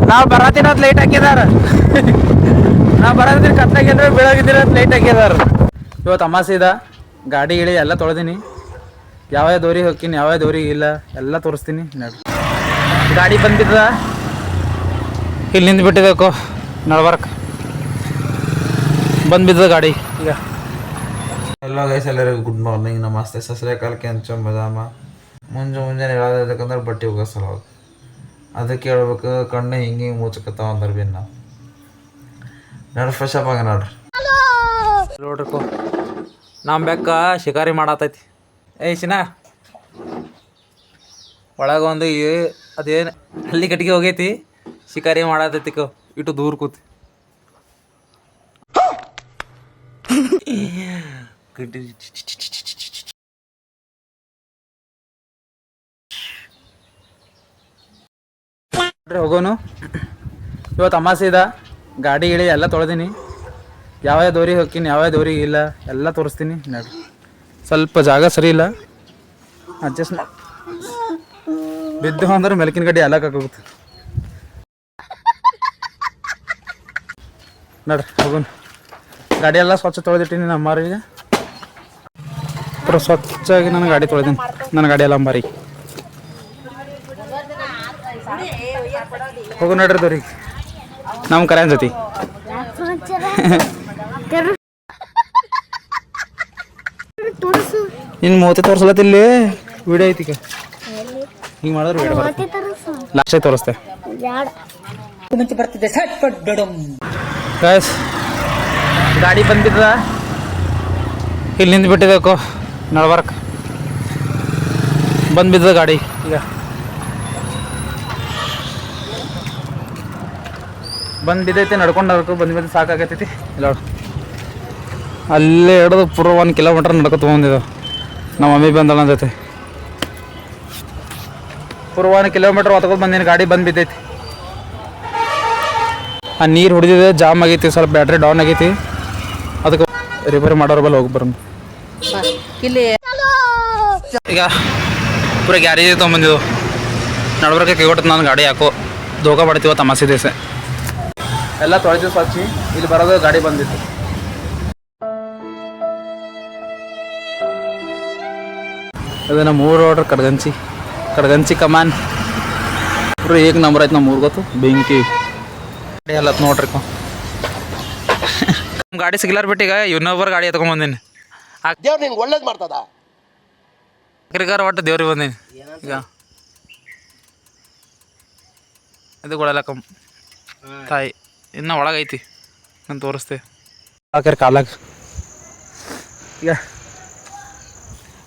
ನಾವು ಬರತ್ತಿರೋದು ಲೈಟ್ ಹಾಕಿದಾರ. ನಾವು ಬರೋದ್ರ ಕತ್ತಾಗಿದ್ರೆ ಬೀಳೋಗಿದ್ದಿರೋದು ಲೈಟ್ ಹಾಕಿದಾರ. ಇವತ್ತು ಅಮಾಸೆ ಇದ, ಗಾಡಿ ಗಿಳಿ ಎಲ್ಲ ತೊಳೆದೀನಿ. ಯಾವ ದೋರಿಗೆ ಹೋಗ್ತೀನಿ, ಯಾವ ದೋರಿಗೆ ಇಲ್ಲ ಎಲ್ಲ ತೋರಿಸ್ತೀನಿ ನೋಡಿ. ಗಾಡಿ ಬಂದಿದ್ದ ಇಲ್ಲಿ ನಿಂತು ಬಿಟ್ಟಿದ್ದಕ್ಕೋ ನಡ್ಬರ್ಕ್ ಬಂದ್ಬಿದ್ದದ ಗಾಡಿ. ಈಗ ಎಲ್ಲ ಗೈಸ್ ಎಲ್ಲರಿಗೂ ಗುಡ್ ಮಾರ್ನಿಂಗ್, ನಮಸ್ತೆ, ಸಸ್ರೇಕಾಲ್, ಕೆಂಚ ಬದಾಮ. ಮುಂಜಾನೆ ಹೇಳೋದಕ್ಕಂದ್ರೆ ಬಟ್ಟೆ ಹೋಗಿಸಲ್ಲ ಅವಾಗ ಅದಕ್ಕೆ ಹೇಳ್ಬೇಕು. ಕಣ್ಣು ಹಿಂಗೆ ಮುಚ್ಚಕತ್ತಾವ ಅಂದ್ರೆ ಬಿನ್ನ ನೋಡ್ರಿ ಫ್ರೆಶ್ ಅಪ್ ಆಗ ನೋಡ್ರಿ. ನೋಡ್ರಿಕೋ ನಮ್ಮ ಬೆಕ್ಕ ಶಿಕಾರಿ ಮಾಡತೈತಿ. ಶಿನಾ ಒಳಗೆ ಒಂದು ಅದೇನು ಹಲ್ಲಿ ಕಟ್ಟಿಗೆ ಹೋಗೈತಿ, ಶಿಕಾರಿ ಮಾಡತೈತಿಕೋ ಇಟ್ಟು ದೂರ ಕೂತಿ. ಹೋಗೋನು. ಇವತ್ತು ಅಮಾಸೆ ಇದ, ಗಾಡಿ ಗಿಳಿ ಎಲ್ಲ ತೊಳೆದೀನಿ. ಯಾವ ದೋರಿಗೆ ಹೋಗ್ತೀನಿ, ಯಾವ ದೋರಿಗೆ ಇಲ್ಲ ಎಲ್ಲ ತೋರಿಸ್ತೀನಿ ನೋಡಿ. ಸ್ವಲ್ಪ ಜಾಗ ಸರಿ ಇಲ್ಲ, ಅಡ್ಜಸ್ಟ್ ಮಾಡಿ. ಬಿದ್ದು ಅಂದ್ರೆ ಮೆಲಕಿನ ಗಡ್ಡಿ ಎಲ್ಲ ಕಾಕೋಗುತ್ತೆ ನೋಡ್ರಿ. ಹೋಗೋನು. ಗಾಡಿ ಎಲ್ಲ ಸ್ವಚ್ಛ ತೊಳೆದಿಟ್ಟಿನಿ ನಮ್ಮರಿಗೆ. ಪೂರ ಸ್ವಚ್ಛಾಗಿ ನಾನು ಗಾಡಿ ತೊಳೆದೀನಿ. ನನ್ನ ಗಾಡಿ ಎಲ್ಲ ಅಂಬಾರಿ ಹೋಗು ನೋಡ್ರಿ ದೋರಿಗೆ ನಮ್ಮ ಕರೆ ಅನ್ಸತಿ. ನಿನ್ನ ಮೂವತ್ತೆ ತೋರಿಸ್ಲತ್ತಿಲ್ಲಿ ವಿಡಿಯೋ ಐತಿಕ ಹಿಂಗೆ ಮಾಡಿದ್ರೆ ವಿಡಿಯೋ ಬರುತ್ತೆ. ಲಾಸ್ಟಾಗಿ ತೋರಿಸ್ತೆ ಗೈಸ್. ಗಾಡಿ ಬಂದಿದ್ದ ಇಲ್ಲಿ ನಿಂತು ಬಿಟ್ಟಿದ್ದಕ್ಕೋ ನಡ್ಬರ್ಕ್ ಬಂದ್ಬಿದ್ದದ ಗಾಡಿ. ಈಗ ಬಂದು ಬಿದ್ದೈತಿ, ನಡ್ಕೊಂಡು ಬಂದು ಸಾಕಾಗತೈತಿ. ಇಲ್ಲ ಅಲ್ಲೇ ಹಿಡಿದು ಪೂರ 1 ಕಿಲೋಮೀಟ್ರ್ ನಡ್ಕೊ ತೊಗೊಂಡಿದ್ದು. ನಮ್ಮ ಮಮ್ಮಿ ಬಂದಳ ಜೊತೆ ಪೂರ 1 ಕಿಲೋಮೀಟ್ರ್ ಹೊತ್ಕೊಂಡು ಬಂದಿನಿ. ಗಾಡಿ ಬಂದು ಬಿದ್ದೈತಿ. ಆ ನೀರು ಹೊಡೆದಿದೆ, ಜಾಮ್ ಆಗೈತಿ, ಸ್ವಲ್ಪ ಬ್ಯಾಟ್ರಿ ಡೌನ್ ಆಗೈತಿ. ಅದಕ್ಕೆ ರಿಪೇರಿ ಮಾಡೋರ ಬಲ್ಲಿ ಹೋಗಿ ಬರೋಣ. ಈಗ ಪೂರ ಗ್ಯಾರೇಜ್ ತೊಗೊಂಬಂದಿದ್ದು ನಡ್ಬರ್ಕ ಕೈಗೊಟ್ಟು ನಾನು ಗಾಡಿ ಯಾಕೋ ದೋಖ ಮಾಡ್ತೀವ ತಮಾಸೆ ದಿವಸ ಎಲ್ಲ ತೊಳೆದು ಸ್ವಚ್ಛಿ. ಇಲ್ಲಿ ಬರೋದು ಗಾಡಿ ಬಂದಿತ್ತು. ಅದು ನಮ್ಮ ಊರು ನೋಡ್ರಿ, ಕಡ್ಗಂಚಿ ಕಮಾನ್ ಪೂರ 1 ನಂಬರ್ ಆಯ್ತು. ನಮ್ಮ ಊರು ಗೊತ್ತು ಬೆಂಕಿ ಗಾಡಿ ಎಲ್ಲ ನೋಡ್ರಿ. ನಮ್ಮ ಗಾಡಿ ಸಿಗ್ಲಾರ ಬಿಟ್ಟಿಗ ಇನ್ನೊಬ್ಬರು ಗಾಡಿ ಎತ್ಕೊಂಡ್ಬಂದೀನಿ. ದೇವ್ರು ನಿಂಗೆ ಒಳ್ಳೇದು ಮಾಡ್ತದ ಕ್ರಿಗಾರ ಒಟ್ಟು ದೇವ್ರಿಗೆ ಬಂದೀನಿ. ಈಗ ಇದು ಕೊಡಲಕ್ಕಮ್ಮ ತಾಯಿ ಇನ್ನು ಒಳಗೈತಿ, ನಾನು ತೋರಿಸ್ತೆ ಹಾಕ್ಯಾರ ಕಾಲಾಗ. ಈಗ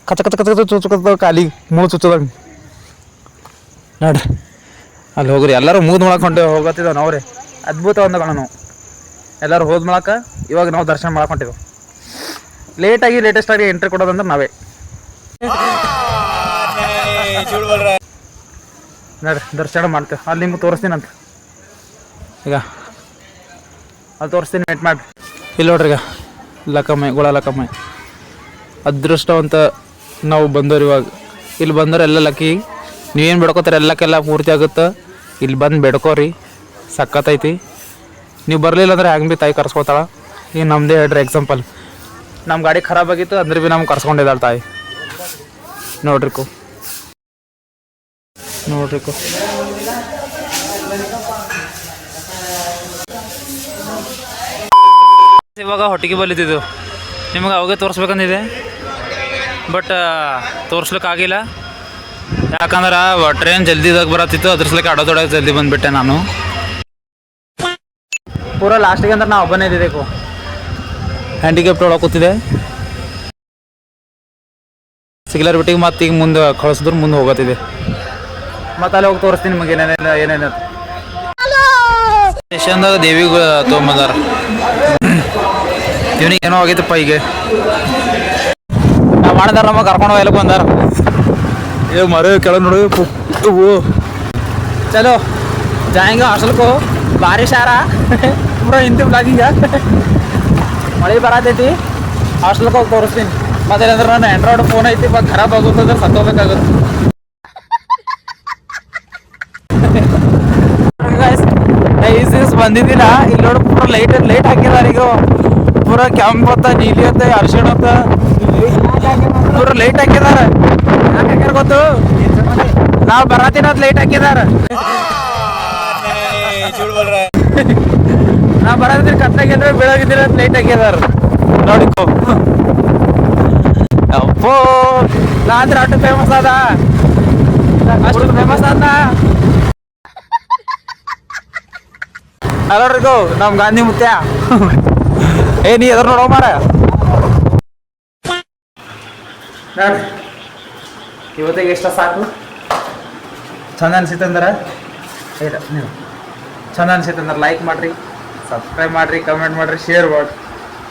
ಕಚ ಕಚ ಕಚ ಚುಚ್ಚ ಕಾಲಿಗೆ ಮುಳು ಚುಚ್ಚದಂಗೆ ನೋಡ್ರಿ. ಅಲ್ಲಿ ಹೋಗ್ರಿ ಎಲ್ಲರೂ ಮೂದ್ ಮಾಡಕ್ಕೆ ಹೋಗತ್ತಿದ್ದಾವೆ ನಾವ್ರಿ. ಅದ್ಭುತ ಒಂದಗಳ ನಾವು ಎಲ್ಲರೂ ಹೋದ ಮೂಲಕ ಇವಾಗ ನಾವು ದರ್ಶನ ಮಾಡಕೊಂಡಿದ್ದೆವು. ಲೇಟೆಸ್ಟಾಗಿ ಎಂಟ್ರಿ ಕೊಡೋದಂದ್ರೆ ನಾವೇ ನೋಡ್ರಿ. ದರ್ಶನ ಮಾಡ್ತೇವೆ. ಅಲ್ಲಿ ನಿಮ್ಗೆ ತೋರಿಸ್ತೀನಂತ. ಈಗ ಅಲ್ಲಿ ತೋರಿಸ್ತೀನಿ, ವೇಟ್ ಮಾಡಿ. ಇಲ್ಲಿ ನೋಡ್ರಿ, ಈಗ ಲಕ್ಕಮ್ಮ ಲಕ್ಕಮ್ಮ ಅದೃಷ್ಟವಂತ ನಾವು ಬಂದವ್ರು. ಇವಾಗ ಇಲ್ಲಿ ಬಂದವ್ರು ಎಲ್ಲ ಲಕ್ಕಿ. ನೀವೇನು ಬೇಡ್ಕೋತಾರೆ ಎಲ್ಲಕ್ಕೆಲ್ಲ ಪೂರ್ತಿ ಆಗುತ್ತೆ. ಇಲ್ಲಿ ಬಂದು ಬೇಡ್ಕೋರಿ, ಸಕ್ಕತ್ತೈತಿ. ನೀವು ಬರಲಿಲ್ಲ ಅಂದ್ರೆ ಹೆಂಗೆ ಭೀ ತಾಯಿ ಕರ್ಸ್ಕೊತಾಳ. ಈಗ ನಮ್ಮದೇ ಹೇಳ್ರಿ ಎಕ್ಸಾಂಪಲ್, ನಮ್ಮ ಗಾಡಿ ಖರಾಬ್ ಆಗಿತ್ತು ಅಂದ್ರೆ ಭೀ ನಮ್ಗೆ ಕರ್ಸ್ಕೊಂಡಿದ್ದಾಳೆ ತಾಯಿ. ನೋಡ್ರಿಕು ಇವಾಗ ಹೊಟ್ಟಿಗೆ ಬಲಿತಿದ್ದು ನಿಮಗೆ ಅವಾಗೆ ತೋರಿಸ್ಬೇಕಂದಿದೆ, ಬಟ್ ತೋರಿಸ್ಲಿಕ್ಕಾಗಿಲ್ಲ. ಯಾಕಂದ್ರೆ ಟ್ರೈನ್ ಜಲ್ದಿದಾಗ ಬರತ್ತಿತ್ತು, ಅದ್ರ ಸಲಕ್ಕೆ ಅಡೋದೊಳಗೆ ಜಲ್ದಿ ಬಂದುಬಿಟ್ಟೆ ನಾನು. ಪೂರ ಲಾಸ್ಟಿಗೆ ಅಂದ್ರೆ ನಾವು ಒಬ್ಬನೇ ಇದ್ದಿದ್ದೆಕು ಹ್ಯಾಂಡಿಕ್ಯಾಪ್ಟ್ ಒಳಗೆ ಕೂತಿದೆ. ಸಿಗ್ಲಾರ ಬಿಟ್ಟಿಗೆ ಮತ್ತೆ ಈಗ ಮುಂದೆ ಕಳಿಸಿದ್ರು ಮುಂದೆ ಹೋಗತ್ತಿದೆ. ಮತ್ತೆ ಅಲ್ಲಿ ಹೋಗಿ ತೋರಿಸ್ತೀನಿ ನಿಮಗೆ ಏನೇನು ಸ್ಟೇಷನ್ದಾಗ ದೇವಿಗೆ ತೊಗೊಂಬಂದಾರ. ಇವನಿಗೆ ಏನೋ ಆಗೈತಪ್ಪ. ಈಗ ನಾವು ಮಾಡಿದಾರ ನಮಗೆ ಕರ್ಕೊಂಡು ಹೋಗ್ಲಿಕ್ಕೆ ಬಂದಾರ. ಈಗ ಮರ ಕೆಳಗೆ ನೋಡಿ ಚಲೋ ಜಾಯಿಂಗ ಹಾಸ್ಟೆಲ್ಕು ಭಾರಿ ಶಾರ ಪೂರ ಹಿಂದಿ ಬ್ಲಾಗಿಂಗ ಮಳೆ ಬರತೈತಿ. ಹಾಸ್ಟೆಲ್ಗೆ ಹೋಗಿ ತೋರಿಸ್ತೀನಿ. ಮತ್ತೆ ಏನಂದ್ರೆ ನಾನು ಆ್ಯಂಡ್ರಾಯ್ಡ್ ಫೋನ್ ಐತಿ, ಇವಾಗ ಖರಾಬ್ ಆಗುತ್ತಂದ್ರೆ ಸತ್ತೋಗ್ಬೇಕಾಗುತ್ತೆ. ಬಂದಿದ್ದಿಲ್ಲ. ಇಲ್ಲಿ ನೋಡು ಪೂರ ಲೈಟ್ ಹಾಕಿದಾರ. ಈಗ ಪೂರ ಕೆಂಪ್ ಹೊತ್ತ ನೀಲಿ ಹೊತ್ತ ಅರ್ಶಿಣ ಹೊತ್ತ ಪೂರ ಲೈಟ್ ಹಾಕಿದಾರ. ಯಾಕೆ ಹಾಕ್ಯಾರ ಗೊತ್ತು? ನಾವ್ ಬರಾತಿನ ಲೈಟ್ ಹಾಕಿದಾರ. ನಾವ್ ಬರಾತಿನ ಕತ್ತಾಗಿದ್ರೆ ಬೆಳಗಿದ್ರೆ ಲೈಟ್ ಹಾಕಿದಾರ ನೋಡಿಕೋ. ಅಪ್ಪೋ ನಾ ಅಂದ್ರೆ ಅಷ್ಟು ಫೇಮಸ್ ಅದ, ಅಷ್ಟು ಫೇಮಸ್ ಅದ. ಎಲ್ಲರಿಗೂ ನಮ್ ಗಾಂಧಿ ಮುತ್ಯ ನೀ ಎದ್ರ ನೋಡೋ ಮಾರ. ಇವತ್ತಿಗೆ ಇಷ್ಟ ಸಾಕು. ಚಂದ ಅನ್ಸಿತ್ತಂದ್ರೆ ನೀವು ಚಂದ ಅನ್ಸಿತ್ತಂದ್ರೆ ಲೈಕ್ ಮಾಡ್ರಿ, ಸಬ್ಸ್ಕ್ರೈಬ್ ಮಾಡ್ರಿ, ಕಮೆಂಟ್ ಮಾಡ್ರಿ, ಶೇರ್ ಮಾಡ್ರಿ.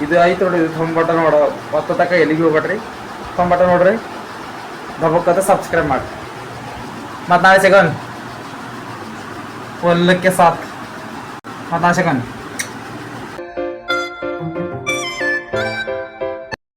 ಇದು ಐತೆ ನೋಡಿ, ಇದು ಥಂಬ್ ಬಟನ್ ನೋಡೋ ಹೊತ್ತ ತನಕ ಎಲ್ಲಿಗೆ ಹೋಗ್ಬೇಡ್ರಿ. ಥಂಬ್ ಬಟನ್ ನೋಡ್ರಿ, ದಬ್ಬಕ್ಕಂತ ಸಬ್ಸ್ಕ್ರೈಬ್ ಮಾಡ್ರಿ. ಮತ್ತು ನಾಳೆ ಸಿಗೋಣ ಒಲ್ಲಕ್ಕೆ ಸಾಥ್. ಮತ್ತು ನಾಳೆ ಸಿಗೋಣ.